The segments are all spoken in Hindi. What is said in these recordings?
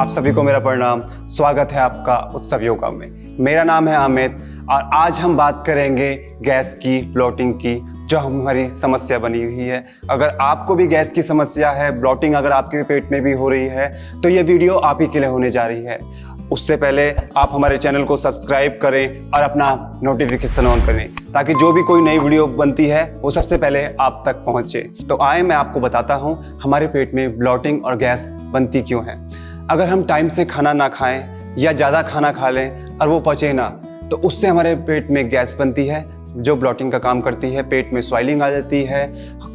आप सभी को मेरा प्रणाम। स्वागत है आपका उत्सव योगा में। मेरा नाम है अमित और आज हम बात करेंगे गैस की, ब्लोटिंग की, जो हमारी समस्या बनी हुई है। अगर आपको भी गैस की समस्या है, ब्लोटिंग अगर आपके पेट में भी हो रही है, तो ये वीडियो आप ही के लिए होने जा रही है। उससे पहले आप हमारे चैनल को सब्सक्राइब करें और अपना नोटिफिकेशन ऑन करें, ताकि जो भी कोई नई वीडियो बनती है वो सबसे पहले आप तक पहुंचे। तो आए मैं आपको बताता हूं हमारे पेट में ब्लोटिंग और गैस बनती क्यों है। अगर हम टाइम से खाना ना खाएं या ज़्यादा खाना खा लें और वो पचे ना, तो उससे हमारे पेट में गैस बनती है जो ब्लोटिंग का काम करती है। पेट में स्वेलिंग आ जाती है।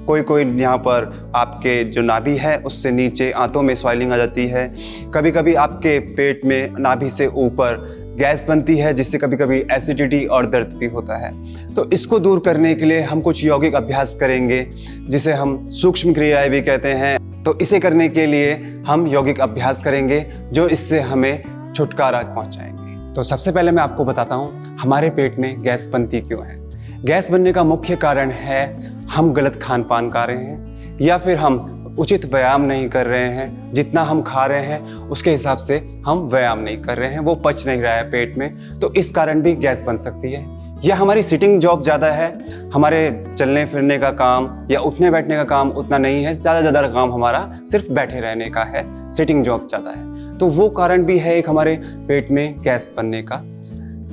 कोई यहाँ पर आपके जो नाभि है उससे नीचे आंतों में स्वेलिंग आ जाती है। कभी कभी आपके पेट में नाभि से ऊपर गैस बनती है, जिससे कभी कभी एसिडिटी और दर्द भी होता है। तो इसको दूर करने के लिए हम कुछ यौगिक अभ्यास करेंगे, जिसे हम सूक्ष्म क्रियाएं भी कहते हैं। तो इसे करने के लिए हम यौगिक अभ्यास करेंगे जो इससे हमें छुटकारा पहुंचाएंगे। तो सबसे पहले मैं आपको बताता हूँ हमारे पेट में गैस बनती क्यों है। गैस बनने का मुख्य कारण है हम गलत खान पान खा रहे हैं, या फिर हम उचित व्यायाम नहीं कर रहे हैं। जितना हम खा रहे हैं उसके हिसाब से हम व्यायाम नहीं कर रहे हैं, वो पच नहीं रहा है पेट में, तो इस कारण भी गैस बन सकती है। या हमारी सिटिंग जॉब ज़्यादा है, हमारे चलने फिरने का काम या उठने बैठने का काम उतना नहीं है, ज़्यादा काम हमारा सिर्फ बैठे रहने का है, सिटिंग जॉब ज़्यादा है, तो वो कारण भी है एक हमारे पेट में गैस बनने का।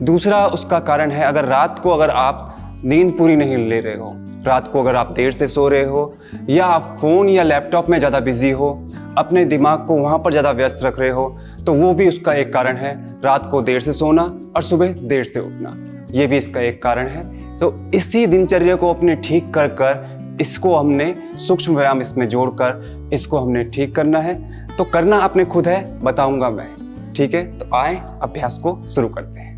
दूसरा उसका कारण है, अगर रात को अगर आप नींद पूरी नहीं ले रहे हो, रात को अगर आप देर से सो रहे हो, या आप फ़ोन या लैपटॉप में ज़्यादा बिजी हो, अपने दिमाग को वहाँ पर ज़्यादा व्यस्त रख रहे हो, तो वो भी उसका एक कारण है। रात को देर से सोना और सुबह देर से उठना, ये भी इसका एक कारण है। तो इसी दिनचर्या को अपने ठीक कर कर इसको हमने सूक्ष्म व्यायाम इसमें जोड़कर इसको हमने ठीक करना है। तो करना आपने खुद है, बताऊंगा मैं, ठीक है। तो आए अभ्यास को शुरू करते हैं।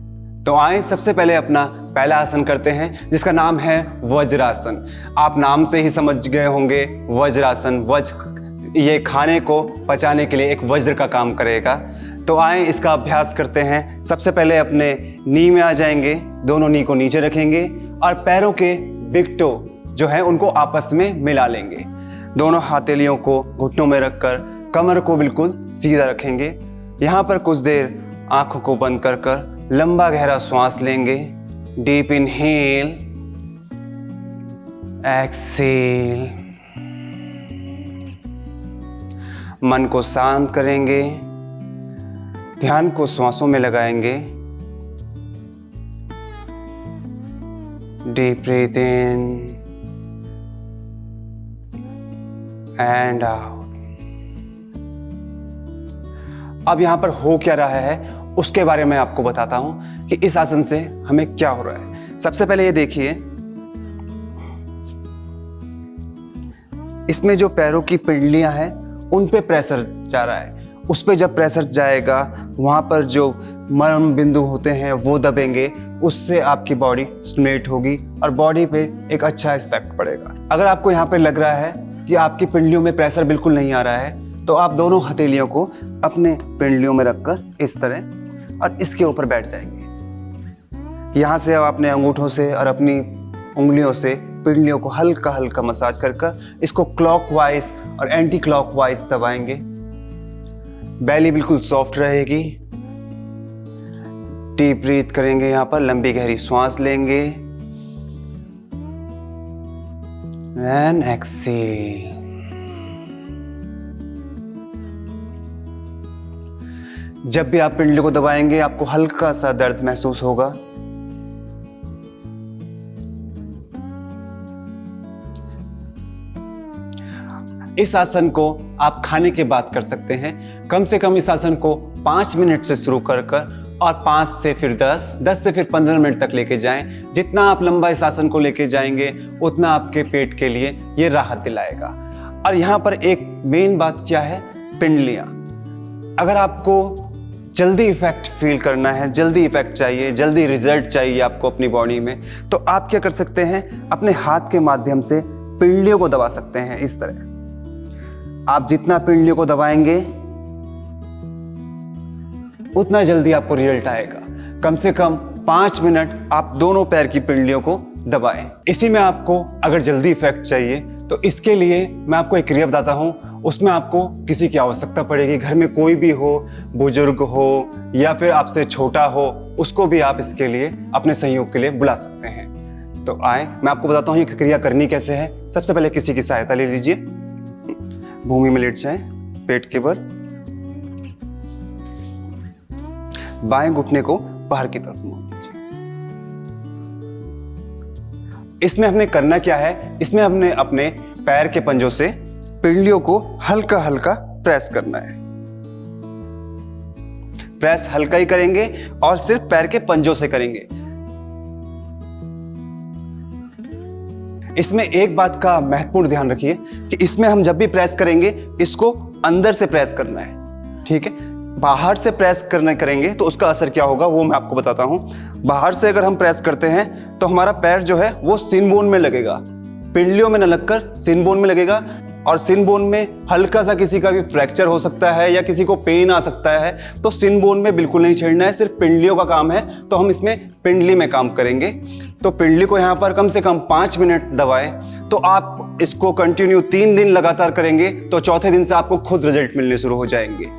तो आए सबसे पहले अपना पहला आसन करते हैं, जिसका नाम है वज्रासन। आप नाम से ही समझ गए होंगे वज्रासन, वज्र ये खाने को पचाने के लिए एक वज्र का काम करेगा। तो आए इसका अभ्यास करते हैं। सबसे पहले अपने नी में आ जाएंगे, दोनों नी को नीचे रखेंगे और पैरों के बिग टो जो है उनको आपस में मिला लेंगे। दोनों हथेलियों को घुटनों में रखकर कमर को बिल्कुल सीधा रखेंगे। यहाँ पर कुछ देर आंखों को बंद कर कर लंबा गहरा श्वास लेंगे। Deep inhale, exhale. मन को शांत करेंगे, ध्यान को श्वासों में लगाएंगे। Deep breath in and out. अब यहां पर हो क्या रहा है उसके बारे में आपको बताता हूं कि इस आसन से हमें क्या हो रहा है। सबसे पहले ये देखिए, इसमें जो पैरों की पिंडलियां हैं उन पे प्रेशर जा रहा है। उस पे जब प्रेशर जाएगा, वहां पर जो मर्म बिंदु होते हैं वो दबेंगे, उससे आपकी बॉडी स्टिमुलेट होगी और बॉडी पे एक अच्छा इफेक्ट पड़ेगा। अगर आपको यहाँ पे लग रहा है कि आपकी पिंडलियों में प्रेशर बिल्कुल नहीं आ रहा है, तो आप दोनों हथेलियों को अपने पिंडलियों में रखकर इस तरह और इसके ऊपर बैठ जाएंगे। यहाँ से आप अपने अंगूठों से और अपनी उंगलियों से पिंडलियों को हल्का हल्का मसाज कर कर इसको क्लॉकवाइज और एंटी क्लॉकवाइज दबाएंगे। बैली बिल्कुल सॉफ्ट रहेगी। डीप ब्रीथ करेंगे, यहाँ पर लंबी गहरी श्वास लेंगे एंड एक्सहेल। जब भी आप पिंडली को दबाएंगे आपको हल्का सा दर्द महसूस होगा। इस आसन को आप खाने के बाद कर सकते हैं। कम से कम इस आसन को 5 मिनट से शुरू कर और 5 से फिर 10 से फिर 15 मिनट तक लेके जाएं। जितना आप लंबा इस आसन को लेके जाएंगे उतना आपके पेट के लिए ये राहत दिलाएगा। और यहाँ पर एक मेन बात क्या है, पिंडलियाँ। अगर आपको जल्दी इफेक्ट फील करना है, जल्दी इफेक्ट चाहिए, जल्दी रिजल्ट चाहिए आपको अपनी बॉडी में, तो आप क्या कर सकते हैं, अपने हाथ के माध्यम से पिंडलियों को दबा सकते हैं। इस तरह आप जितना पिंडलियों को दबाएंगे उतना जल्दी आपको रिजल्ट आएगा। कम से कम 5 मिनट आप दोनों पैर की पिंडलियों को दबाएं। इसी में आपको अगर जल्दी इफेक्ट चाहिए तो इसके लिए मैं आपको एक क्रिया बताता हूँ, उसमें आपको किसी की आवश्यकता पड़ेगी। घर में कोई भी हो, बुजुर्ग हो या फिर आपसे छोटा हो, उसको भी आप इसके लिए अपने सहयोग के लिए बुला सकते हैं। तो आए, मैं आपको बताता हूँ ये क्रिया करनी कैसे है। सबसे पहले किसी की सहायता ले लीजिए, भूमि में लेट जाएं, पेट के बल, बाएं घुटने को बाहर की तरफ मोड़ लीजिए। इसमें हमने करना क्या है, इसमें हमने अपने पैर के पंजों से पिंडलियों को हल्का हल्का प्रेस करना है। प्रेस हल्का ही करेंगे और सिर्फ पैर के पंजों से करेंगे। इसमें एक बात का महत्वपूर्ण ध्यान रखिए कि इसमें हम जब भी प्रेस करेंगे इसको अंदर से प्रेस करना है, ठीक है। बाहर से प्रेस करेंगे तो उसका असर क्या होगा वो मैं आपको बताता हूं। बाहर से अगर हम प्रेस करते हैं तो हमारा पैर जो है वो सिन बोन में लगेगा, पिंडलियों में न लगकर सिन बोन में लगेगा। और सिन बोन में हल्का सा किसी का भी फ्रैक्चर हो सकता है या किसी को पेन आ सकता है, तो सिन बोन में बिल्कुल नहीं छेड़ना है, सिर्फ पिंडलियों का काम है। तो हम इसमें पिंडली में काम करेंगे। तो पिंडली को यहाँ पर कम से कम 5 मिनट दबाएं। तो आप इसको कंटिन्यू 3 दिन लगातार करेंगे तो चौथे दिन से आपको खुद रिजल्ट मिलने शुरू हो जाएंगे।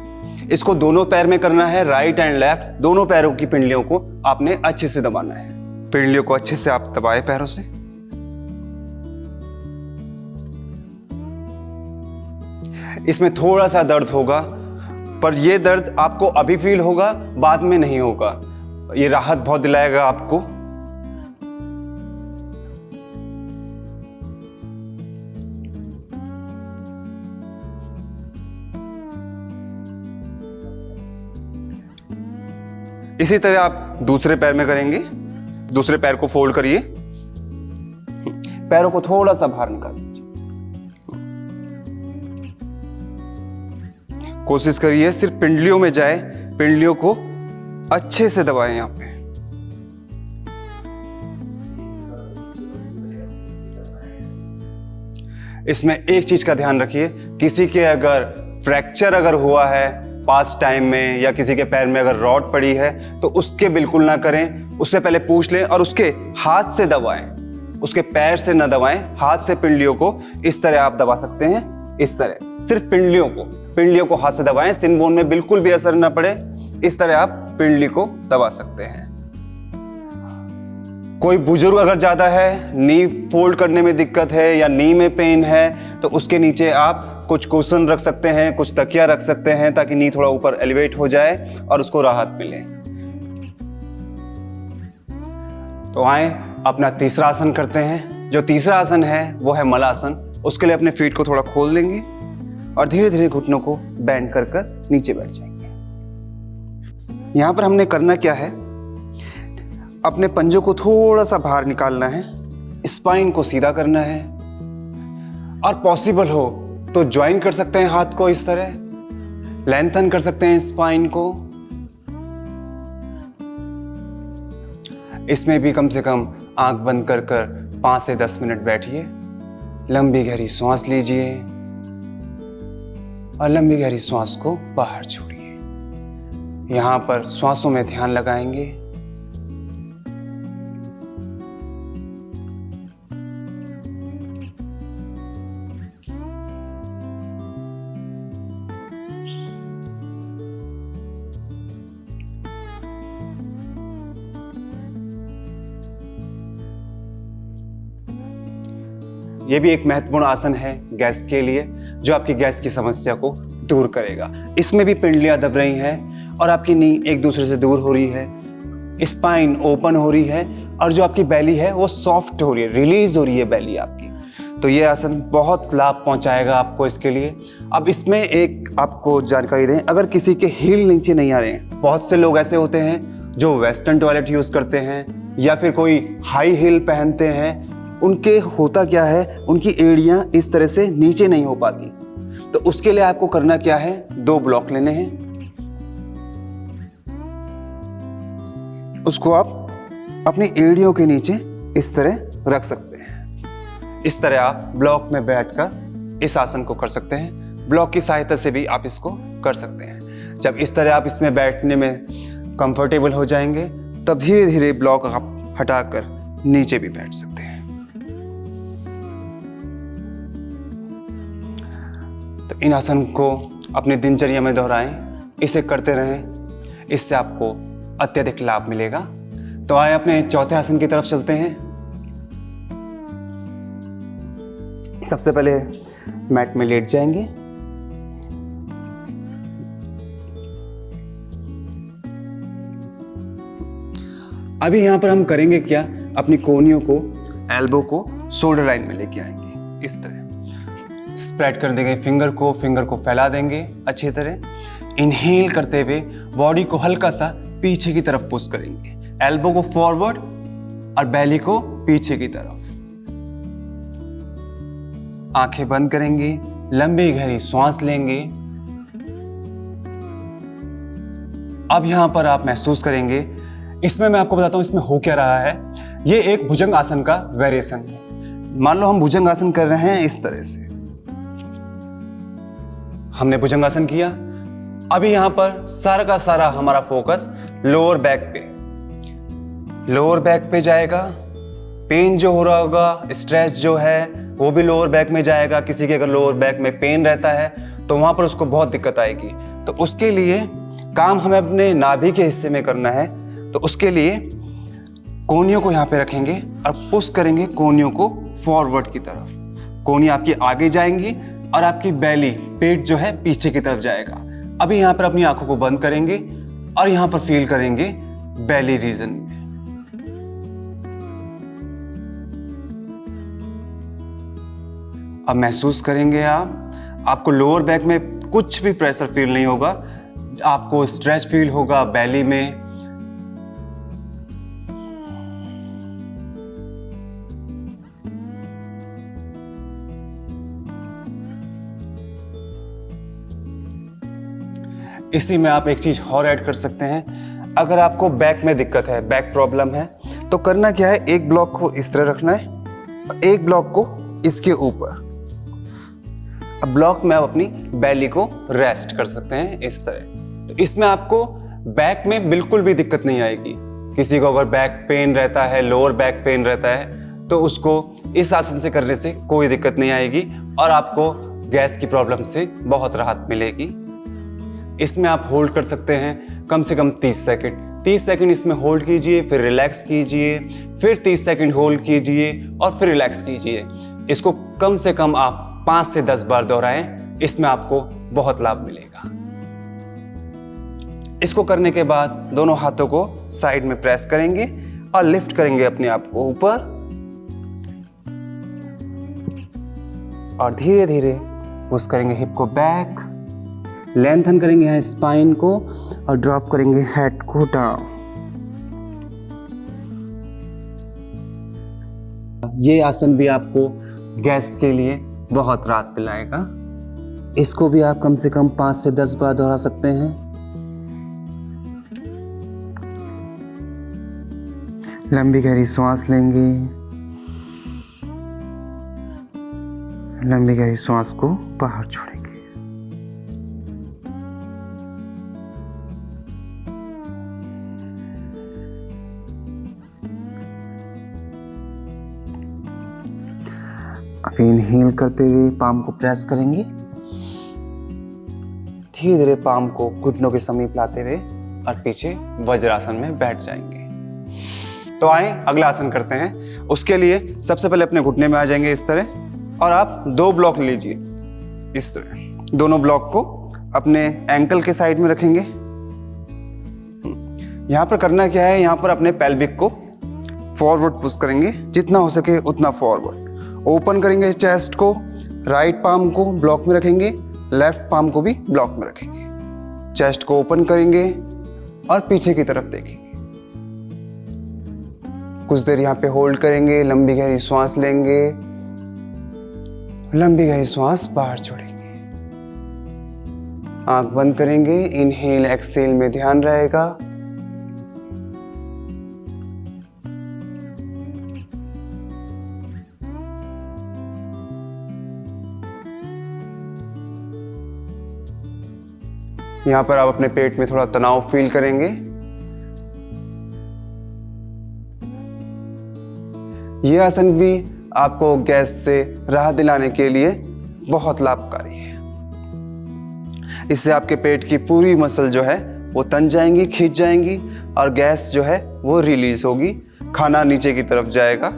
इसको दोनों पैर में करना है, राइट एंड लेफ्ट, दोनों पैरों की पिंडलियों को आपने अच्छे से दबाना है। पिंडलियों को अच्छे से आप दबाएं पैरों से। इसमें थोड़ा सा दर्द होगा, पर यह दर्द आपको अभी फील होगा, बाद में नहीं होगा। ये राहत बहुत दिलाएगा आपको। इसी तरह आप दूसरे पैर में करेंगे। दूसरे पैर को फोल्ड करिए, पैरों को थोड़ा सा बाहर निकाल लीजिए। कोशिश करिए सिर्फ पिंडलियों में जाए, पिंडलियों को अच्छे से दबाएं। यहां पे इसमें एक चीज का ध्यान रखिए, किसी के अगर फ्रैक्चर अगर हुआ है पास्ट टाइम में या किसी के पैर में अगर रॉड पड़ी है तो उसके बिल्कुल ना करें। उससे पहले पूछ लें और उसके हाथ से दबाएं, उसके पैर से ना दबाएं। हाथ से पिंडलियों को इस तरह आप दबा सकते हैं, इस तरह सिर्फ पिंडलियों को हाथ से दबाएं, सिन बोन में बिल्कुल भी असर ना पड़े। इस तरह आप पिंडली को दबा सकते हैं। कोई बुजुर्ग अगर ज्यादा है, नी फोल्ड करने में दिक्कत है या नी में पेन है, तो उसके नीचे आप कुछ कुशन रख सकते हैं, कुछ तकिया रख सकते हैं, ताकि नी थोड़ा ऊपर एलिवेट हो जाए और उसको राहत मिले। तो आए अपना तीसरा आसन करते हैं। जो तीसरा आसन है वो है मलासन। उसके लिए अपने फीट को थोड़ा खोल देंगे और धीरे धीरे घुटनों को बेंड कर कर नीचे बैठ जाएंगे। यहां पर हमने करना क्या है, अपने पंजों को थोड़ा सा बाहर निकालना है, स्पाइन को सीधा करना है और पॉसिबल हो तो ज्वाइन कर सकते हैं हाथ को, इस तरह लेंथन कर सकते हैं स्पाइन को। इसमें भी कम से कम आंख बंद कर कर 5 से 10 मिनट बैठिए। लंबी गहरी सांस लीजिए और लंबी गहरी सांस को बाहर छोड़िए। यहां पर श्वासों में ध्यान लगाएंगे। यह भी एक महत्वपूर्ण आसन है गैस के लिए, जो आपकी गैस की समस्या को दूर करेगा। इसमें भी पिंडलियां दब रही हैं और आपकी नी एक दूसरे से दूर हो रही है, स्पाइन ओपन हो रही है और जो आपकी बैली है वो सॉफ्ट हो रही है, रिलीज हो रही है बैली आपकी। तो ये आसन बहुत लाभ पहुंचाएगा आपको इसके लिए। अब इसमें एक आपको जानकारी दें, अगर किसी के हील नीचे नहीं आ रहे हैं, बहुत से लोग ऐसे होते हैं जो वेस्टर्न टॉयलेट यूज करते हैं या फिर कोई हाई हील पहनते हैं, उनके होता क्या है, उनकी एड़ियां इस तरह से नीचे नहीं हो पाती। तो उसके लिए आपको करना क्या है, 2 ब्लॉक लेने हैं, उसको आप अपनी एड़ियों के नीचे इस तरह रख सकते हैं। इस तरह आप ब्लॉक में बैठकर इस आसन को कर सकते हैं। ब्लॉक की सहायता से भी आप इसको कर सकते हैं। जब इस तरह आप इसमें बैठने में कंफर्टेबल हो जाएंगे, तब धीरे धीरे ब्लॉक आप हटाकर नीचे भी बैठ सकते हैं। तो इन आसन को अपनी दिनचर्या में दोहराएं, इसे करते रहें, इससे आपको अत्यधिक लाभ मिलेगा। तो आए अपने चौथे आसन की तरफ चलते हैं। सबसे पहले मैट में लेट जाएंगे। अभी यहां पर हम करेंगे क्या, अपनी कोहनियों को, एल्बो को शोल्डर लाइन में लेके आएंगे। इस तरह स्प्रेड कर देंगे, फिंगर को फैला देंगे अच्छी तरह। इनहेल करते हुए बॉडी को हल्का सा पीछे की तरफ पुश करेंगे, एल्बो को फॉरवर्ड और बेली को पीछे की तरफ। आंखें बंद करेंगे, लंबी गहरी सांस लेंगे। अब यहां पर आप महसूस करेंगे, इसमें मैं आपको बताता हूं इसमें हो क्या रहा है। ये एक भुजंग आसन का वेरिएशन है। मान लो हम भुजंग आसन कर रहे हैं इस तरह से, हमने भुजंगासन किया। अभी यहां पर सारा का सारा हमारा फोकस लोअर बैक पे जाएगा। पेन जो हो रहा होगा, स्ट्रेस जो है वो भी लोअर बैक में जाएगा। किसी के अगर लोअर बैक में पेन रहता है तो वहां पर उसको बहुत दिक्कत आएगी। तो उसके लिए काम हमें अपने नाभि के हिस्से में करना है। तो उसके लिए कोहनियों को यहाँ पे रखेंगे और पुश करेंगे कोहनियों को फॉरवर्ड की तरफ। कोहनी आपकी आगे जाएंगी और आपकी बेली, पेट जो है पीछे की तरफ जाएगा। अभी यहाँ पर अपनी आंखों को बंद करेंगे और यहाँ पर फील करेंगे बेली रीजन में। अब महसूस करेंगे आपको लोअर बैक में कुछ भी प्रेशर फील नहीं होगा, आपको स्ट्रेच फील होगा बेली में। इसी में आप एक चीज और ऐड कर सकते हैं। अगर आपको बैक में दिक्कत है, बैक प्रॉब्लम है, तो करना क्या है, एक ब्लॉक को इस तरह रखना है और एक ब्लॉक को इसके ऊपर। अब ब्लॉक में आप अपनी बेली को रेस्ट कर सकते हैं इस तरह। तो इसमें आपको बैक में बिल्कुल भी दिक्कत नहीं आएगी। किसी को अगर बैक पेन रहता है, लोअर बैक पेन रहता है, तो उसको इस आसन से करने से कोई दिक्कत नहीं आएगी और आपको गैस की प्रॉब्लम से बहुत राहत मिलेगी। इसमें आप होल्ड कर सकते हैं कम से कम 30 सेकंड। 30 सेकंड इसमें होल्ड कीजिए, फिर रिलैक्स कीजिए, फिर 30 सेकंड होल्ड कीजिए और फिर रिलैक्स कीजिए। इसको कम से कम आप 5 से 10 बार दोहराएं, इसमें आपको बहुत लाभ मिलेगा। इसको करने के बाद दोनों हाथों को साइड में प्रेस करेंगे और लिफ्ट करेंगे अपने आप को ऊपर और धीरे धीरे पुश करेंगे हिप को बैक, लेंथन करेंगे यहाँ स्पाइन को और ड्रॉप करेंगे हेड को डाउन। ये आसन भी आपको गैस के लिए बहुत राहत दिलाएगा। इसको भी आप कम से कम 5 से 10 बार दोहरा सकते हैं। लंबी गहरी सांस लेंगे, लंबी गहरी सांस को बाहर छोड़ेंगे। अब इनहेल करते हुए पाम को प्रेस करेंगे, धीरे धीरे पाम को घुटनों के समीप लाते हुए और पीछे वज्रासन में बैठ जाएंगे। तो आए अगला आसन करते हैं। उसके लिए सबसे पहले अपने घुटने में आ जाएंगे इस तरह और आप 2 ब्लॉक लीजिए इस तरह। दोनों ब्लॉक को अपने एंकल के साइड में रखेंगे। यहां पर करना क्या है, यहां पर अपने पेल्विक को फॉरवर्ड पुश करेंगे, जितना हो सके उतना फॉरवर्ड। ओपन करेंगे चेस्ट को, राइट पाम को ब्लॉक में रखेंगे, लेफ्ट पाम को भी ब्लॉक में रखेंगे। चेस्ट को ओपन करेंगे और पीछे की तरफ देखेंगे। कुछ देर यहाँ पे होल्ड करेंगे, लंबी गहरी सांस लेंगे, लंबी गहरी सांस बाहर छोड़ेंगे। आंख बंद करेंगे, इनहेल एक्सहेल में ध्यान रहेगा। यहां पर आप अपने पेट में थोड़ा तनाव फील करेंगे। यह आसन भी आपको गैस से राहत दिलाने के लिए बहुत लाभकारी है। इससे आपके पेट की पूरी मसल जो है वो तन जाएंगी, खींच जाएंगी और गैस जो है वो रिलीज होगी, खाना नीचे की तरफ जाएगा।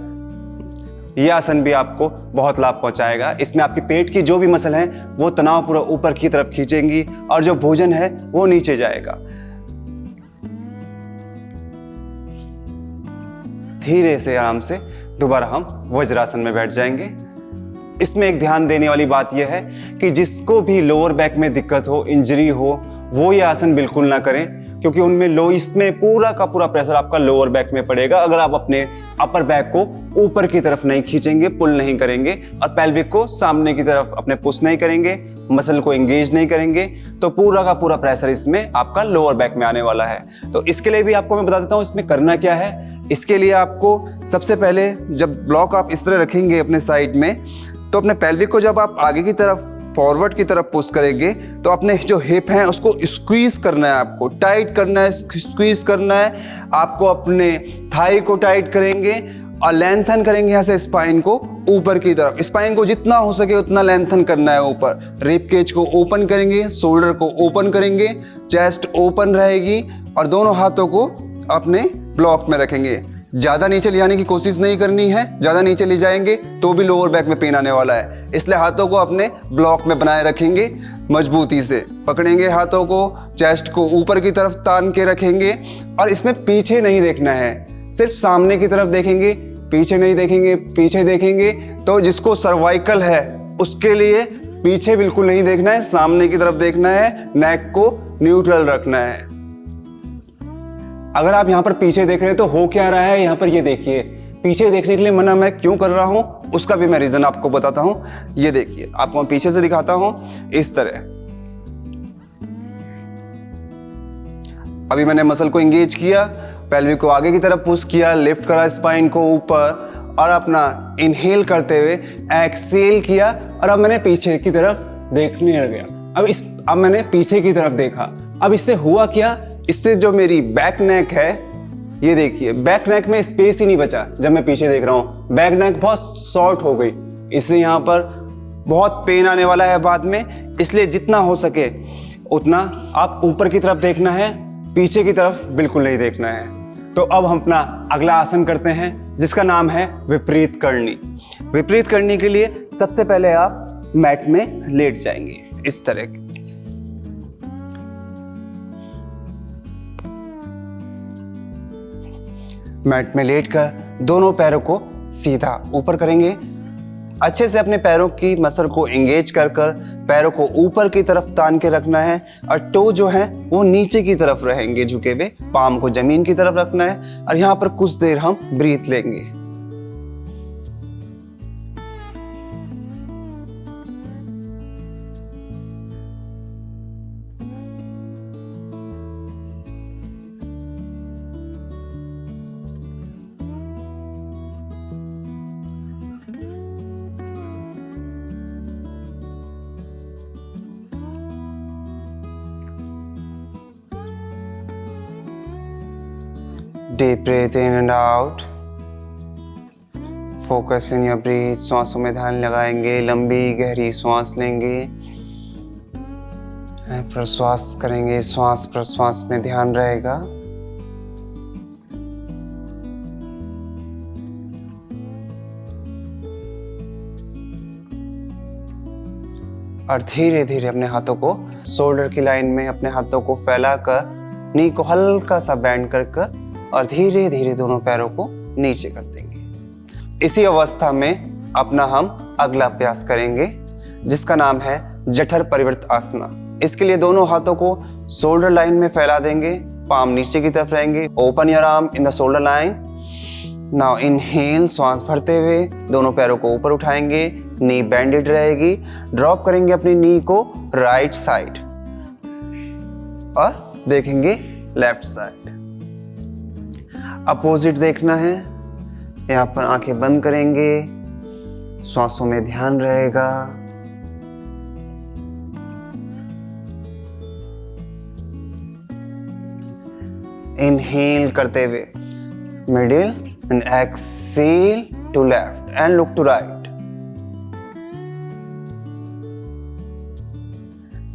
यह आसन भी आपको बहुत लाभ पहुंचाएगा। इसमें आपके पेट की जो भी मसल है वो तनाव पूरा ऊपर की तरफ खींचेंगी और जो भोजन है वो नीचे जाएगा। धीरे से आराम से दोबारा हम वज्रासन में बैठ जाएंगे। इसमें एक ध्यान देने वाली बात यह है कि जिसको भी लोअर बैक में दिक्कत हो, इंजरी हो, वो ये आसन बिल्कुल ना करें, क्योंकि उनमें इसमें पूरा का पूरा प्रेशर आपका लोअर बैक में पड़ेगा। अगर आप अपने अपर बैक को ऊपर की तरफ नहीं खींचेंगे, पुल नहीं करेंगे और पेल्विक को सामने की तरफ अपने पुश नहीं करेंगे, मसल को एंगेज नहीं करेंगे, तो पूरा का पूरा प्रेशर इसमें आपका लोअर बैक में आने वाला है। तो इसके लिए भी आपको मैं बता देता हूँ इसमें करना क्या है। इसके लिए आपको सबसे पहले जब ब्लॉक आप इस तरह रखेंगे अपने साइड में, तो अपने पेल्विक को जब आप आगे की तरफ फॉरवर्ड की तरफ पुश करेंगे तो अपने जो हिप हैं उसको स्क्वीज करना है, आपको टाइट करना है, स्क्वीज करना है। आपको अपने थाई को टाइट करेंगे और लेंथन करेंगे यहाँ से स्पाइन को ऊपर की तरफ। स्पाइन को जितना हो सके उतना लेंथन करना है ऊपर। रिब केज को ओपन करेंगे, शोल्डर को ओपन करेंगे, चेस्ट ओपन रहेगी और दोनों हाथों को अपने ब्लॉक में रखेंगे। ज़्यादा नीचे ले जाने की कोशिश नहीं करनी है, ज़्यादा नीचे ले जाएंगे तो भी लोअर बैक में पेन आने वाला है। इसलिए हाथों को अपने ब्लॉक में बनाए रखेंगे, मजबूती से पकड़ेंगे हाथों को, चेस्ट को ऊपर की तरफ तान के रखेंगे और इसमें पीछे नहीं देखना है, सिर्फ सामने की तरफ देखेंगे, पीछे नहीं देखेंगे। पीछे देखेंगे तो जिसको सर्वाइकल है उसके लिए पीछे बिल्कुल नहीं देखना है, सामने की तरफ देखना है, नेक को न्यूट्रल रखना है। अगर आप यहाँ पर पीछे देख रहे हैं तो हो क्या रहा है यहाँ पर, ये देखिए। पीछे देखने के लिए मना मैं क्यों कर रहा हूँ उसका भी मैं रीजन आपको बताता हूँ। ये देखिए, आपको मैं पीछे से दिखाता हूँ इस तरह। अभी मैंने मसल को एंगेज किया, पेल्विक को आगे की तरफ पुश किया, लिफ्ट करा स्पाइन को ऊपर और अपना इनहेल करते हुए एक्सेल किया और अब मैंने पीछे की तरफ देखने लग गया। अब मैंने पीछे की तरफ देखा। अब इससे हुआ क्या, इससे जो मेरी बैक नेक है, ये देखिए बैक नेक में स्पेस ही नहीं बचा। जब मैं पीछे देख रहा हूँ बैक नेक बहुत शॉर्ट हो गई, इससे यहाँ पर बहुत पेन आने वाला है बाद में। इसलिए जितना हो सके उतना आप ऊपर की तरफ देखना है, पीछे की तरफ बिल्कुल नहीं देखना है। तो अब हम अपना अगला आसन करते हैं जिसका नाम है विपरीत करनी। विपरीत करनी के लिए सबसे पहले आप मैट में लेट जाएंगे इस तरह। मैट में लेटकर दोनों पैरों को सीधा ऊपर करेंगे। अच्छे से अपने पैरों की मसल को एंगेज कर पैरों को ऊपर की तरफ तान के रखना है और टो जो है वो नीचे की तरफ रहेंगे झुके हुए, पाम को जमीन की तरफ रखना है और यहाँ पर कुछ देर हम ब्रीथ लेंगे। Deep breath in and out. Focus in your breath. श्वासों में ध्यान लगाएंगे, लंबी गहरी श्वास लेंगे, प्रश्वास करेंगे, श्वास प्रश्वास में ध्यान रहेगा। और धीरे धीरे अपने हाथों को शोल्डर की लाइन में अपने हाथों को फैलाकर नी को हल्का सा बैंड कर और धीरे धीरे दोनों पैरों को नीचे कर देंगे। इसी अवस्था में अपना हम अगला अभ्यास करेंगे जिसका नाम है जठर परिवृत्त आसना। इसके लिए दोनों हाथों को शोल्डर लाइन में फैला देंगे, पाम नीचे की तरफ रहेंगे। Open your arm in the shoulder line. Now inhale, श्वास भरते हुए दोनों पैरों को ऊपर उठाएंगे, नी बेंडेड रहेगी। ड्रॉप करेंगे अपनी नी को राइट साइड और देखेंगे लेफ्ट साइड। अपोजिट देखना है। यहाँ पर आंखें बंद करेंगे, श्वासों में ध्यान रहेगा। इनहेल करते हुए middle and exhale to left and look to right.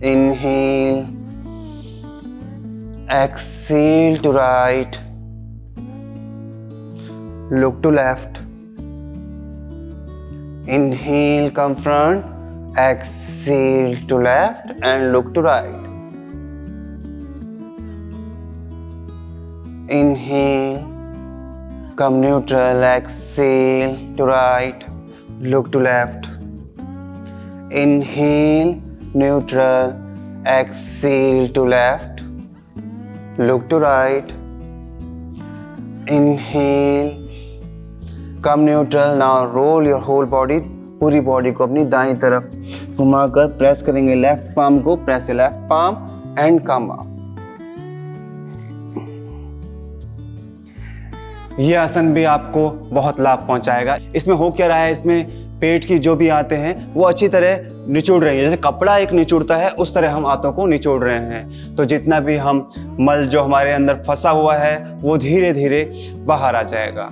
Inhale, exhale to right, look to left. Inhale, come front, exhale to left and look to right. Inhale, come neutral, exhale to right, look to left. Inhale, neutral, exhale to left, look to right. Inhale, come neutral. Now roll your whole body, पूरी बॉडी को अपनी दाईं तरफ घुमाकर प्रेस करेंगे लेफ्ट पाम को, press left palm and come up. ये आसन भी आपको बहुत लाभ पहुंचाएगा। इसमें हो क्या रहा है, इसमें पेट की जो भी आते हैं वो अच्छी तरह निचोड़ रही है, जैसे कपड़ा एक निचोड़ता है उस तरह हम आंतों को निचोड़ रहे हैं। तो जितना भी हम मल जो हमारे अंदर फंसा हुआ है वो धीरे धीरे बाहर आ जाएगा।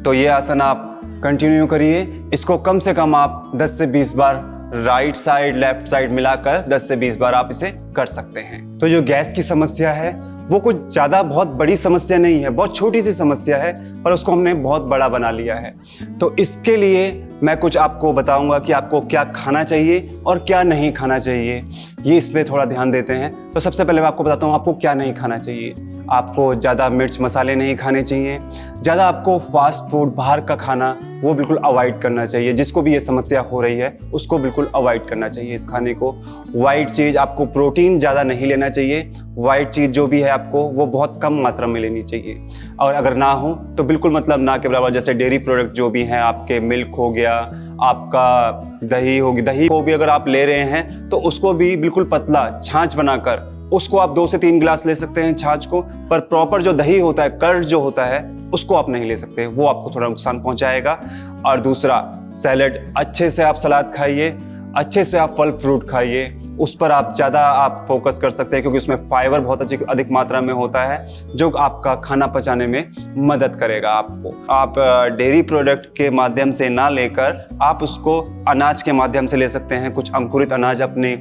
तो ये आसन आप कंटिन्यू करिए। इसको कम से कम आप 10 से 20 बार राइट साइड लेफ्ट साइड मिलाकर 10 से 20 बार आप इसे कर सकते हैं। तो जो गैस की समस्या है वो कुछ ज़्यादा बहुत बड़ी समस्या नहीं है, बहुत छोटी सी समस्या है, पर उसको हमने बहुत बड़ा बना लिया है। तो इसके लिए मैं कुछ आपको बताऊंगा कि आपको क्या खाना चाहिए और क्या नहीं खाना चाहिए, ये इस पर थोड़ा ध्यान देते हैं। तो सबसे पहले मैं आपको बताता हूँ आपको क्या नहीं खाना चाहिए। आपको ज़्यादा मिर्च मसाले नहीं खाने चाहिए, ज़्यादा आपको फास्ट फूड बाहर का खाना वो बिल्कुल अवॉइड करना चाहिए। जिसको भी ये समस्या हो रही है उसको बिल्कुल अवॉइड करना चाहिए इस खाने को। वाइट चीज़, आपको प्रोटीन ज़्यादा नहीं लेना चाहिए। वाइट चीज़ जो भी है आपको वो बहुत कम मात्रा में लेनी चाहिए, और अगर ना हो तो बिल्कुल मतलब ना के बराबर। जैसे डेयरी प्रोडक्ट जो भी हैं, आपके मिल्क हो गया, आपका दही होगी, दही को भी अगर आप ले रहे हैं तो उसको भी बिल्कुल पतला छाछ बनाकर उसको आप 2 से 3 गिलास ले सकते हैं छाछ को, पर प्रॉपर जो दही होता है, कर्ड जो होता है, उसको आप नहीं ले सकते, वो आपको थोड़ा नुकसान पहुंचाएगा। और दूसरा, सैलेड, अच्छे से आप सलाद खाइए, अच्छे से आप फल फ्रूट खाइए, उस पर आप ज़्यादा आप फोकस कर सकते हैं क्योंकि उसमें फाइबर बहुत अधिक मात्रा में होता है जो आपका खाना पचाने में मदद करेगा आपको। आप डेयरी प्रोडक्ट के माध्यम से ना लेकर आप उसको अनाज के माध्यम से ले सकते हैं। कुछ अंकुरित अनाज अपने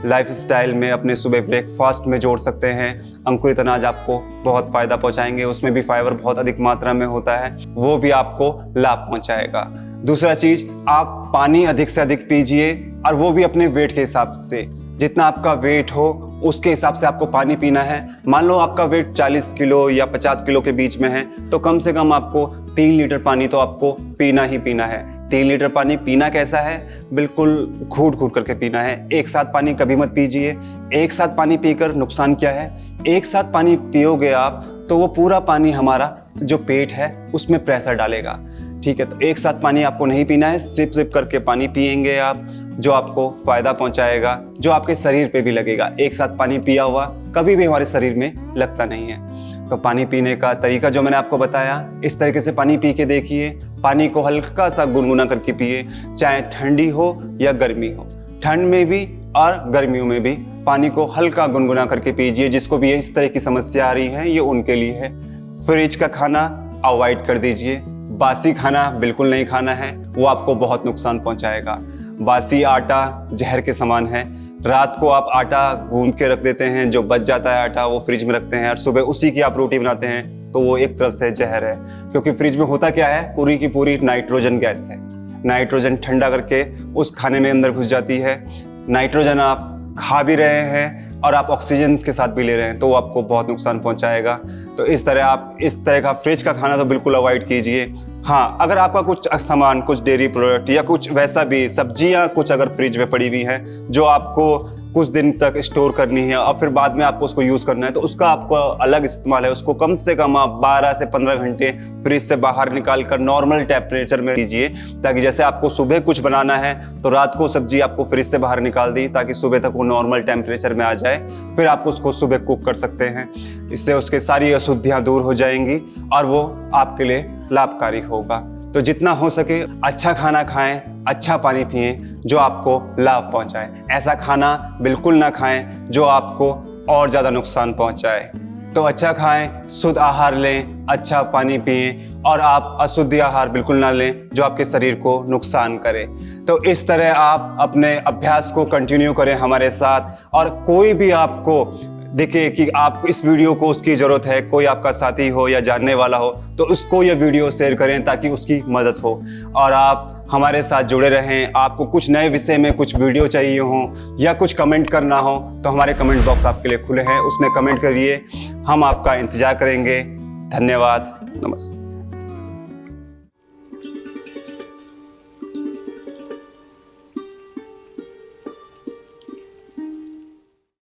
लाइफस्टाइल में, अपने सुबह ब्रेकफास्ट में जोड़ सकते हैं। अंकुरित अनाज आपको बहुत फ़ायदा पहुँचाएंगे, उसमें भी फाइबर बहुत अधिक मात्रा में होता है, वो भी आपको लाभ पहुँचाएगा। दूसरा चीज़, आप पानी अधिक से अधिक पीजिए, और वो भी अपने वेट के हिसाब से। जितना आपका वेट हो उसके हिसाब से आपको पानी पीना है। मान लो आपका वेट 40 किलो या 50 किलो के बीच में है तो कम से कम आपको 3 लीटर पानी तो आपको पीना ही पीना है। 3 लीटर पानी पीना कैसा है, बिल्कुल घूट घूट करके पीना है। एक साथ पानी कभी मत पीजिए। एक साथ पानी पीकर नुकसान क्या है, एक साथ पानी पियोगे आप तो वो पूरा पानी हमारा जो पेट है उसमें प्रेशर डालेगा। ठीक है, तो एक साथ पानी आपको नहीं पीना है, सिप सिप करके पानी पिएंगे आप, जो आपको फ़ायदा पहुंचाएगा, जो आपके शरीर पे भी लगेगा। एक साथ पानी पिया हुआ कभी भी हमारे शरीर में लगता नहीं है। तो पानी पीने का तरीका जो मैंने आपको बताया, इस तरीके से पानी पी के देखिए। पानी को हल्का सा गुनगुना करके पिए, चाहे ठंडी हो या गर्मी हो। ठंड में भी और गर्मियों में भी पानी को हल्का गुनगुना करके पीजिए। जिसको भी इस तरह की समस्या आ रही है ये उनके लिए है। फ्रिज का खाना अवॉइड कर दीजिए। बासी खाना बिल्कुल नहीं खाना है, वो आपको बहुत नुकसान पहुंचाएगा। बासी आटा जहर के समान है। रात को आप आटा गूंद के रख देते हैं, जो बच जाता है आटा वो फ्रिज में रखते हैं, और सुबह उसी की आप रोटी बनाते हैं, तो वो एक तरफ से जहर है। क्योंकि फ्रिज में होता क्या है, पूरी की पूरी नाइट्रोजन गैस है। नाइट्रोजन ठंडा करके उस खाने में अंदर घुस जाती है। नाइट्रोजन आप खा भी रहे हैं और आप ऑक्सीजन के साथ भी ले रहे हैं, तो वो आपको बहुत नुकसान पहुंचाएगा। तो इस तरह आप इस तरह का फ्रिज का खाना तो बिल्कुल अवॉइड कीजिए। हाँ, अगर आपका कुछ सामान, कुछ डेयरी प्रोडक्ट या कुछ वैसा भी सब्जियां कुछ अगर फ्रिज में पड़ी हुई हैं जो आपको कुछ दिन तक स्टोर करनी है और फिर बाद में आपको उसको यूज़ करना है, तो उसका आपको अलग इस्तेमाल है। उसको कम से कम आप 12 से 15 घंटे फ्रिज से बाहर निकाल कर नॉर्मल टेम्परेचर में दीजिए, ताकि जैसे आपको सुबह कुछ बनाना है तो रात को सब्जी आपको फ्रिज से बाहर निकाल दी, ताकि सुबह तक वो नॉर्मल टेम्परेचर में आ जाए। फिर आप उसको सुबह कुक कर सकते हैं। इससे उसके सारी अशुद्धियाँ दूर हो जाएंगी और वो आपके लिए लाभकारी होगा। तो जितना हो सके अच्छा खाना खाएं, अच्छा पानी पिएं जो आपको लाभ पहुंचाए। ऐसा खाना बिल्कुल ना खाएं जो आपको और ज़्यादा नुकसान पहुंचाए। तो अच्छा खाएं, शुद्ध आहार लें, अच्छा पानी पिएं और आप अशुद्ध आहार बिल्कुल ना लें जो आपके शरीर को नुकसान करे। तो इस तरह आप अपने अभ्यास को कंटिन्यू करें हमारे साथ। और कोई भी आपको देखिए कि आप इस वीडियो को उसकी ज़रूरत है, कोई आपका साथी हो या जानने वाला हो, तो उसको ये वीडियो शेयर करें ताकि उसकी मदद हो। और आप हमारे साथ जुड़े रहें। आपको कुछ नए विषय में कुछ वीडियो चाहिए हो या कुछ कमेंट करना हो तो हमारे कमेंट बॉक्स आपके लिए खुले हैं, उसमें कमेंट करिए, हम आपका इंतज़ार करेंगे। धन्यवाद, नमस्ते।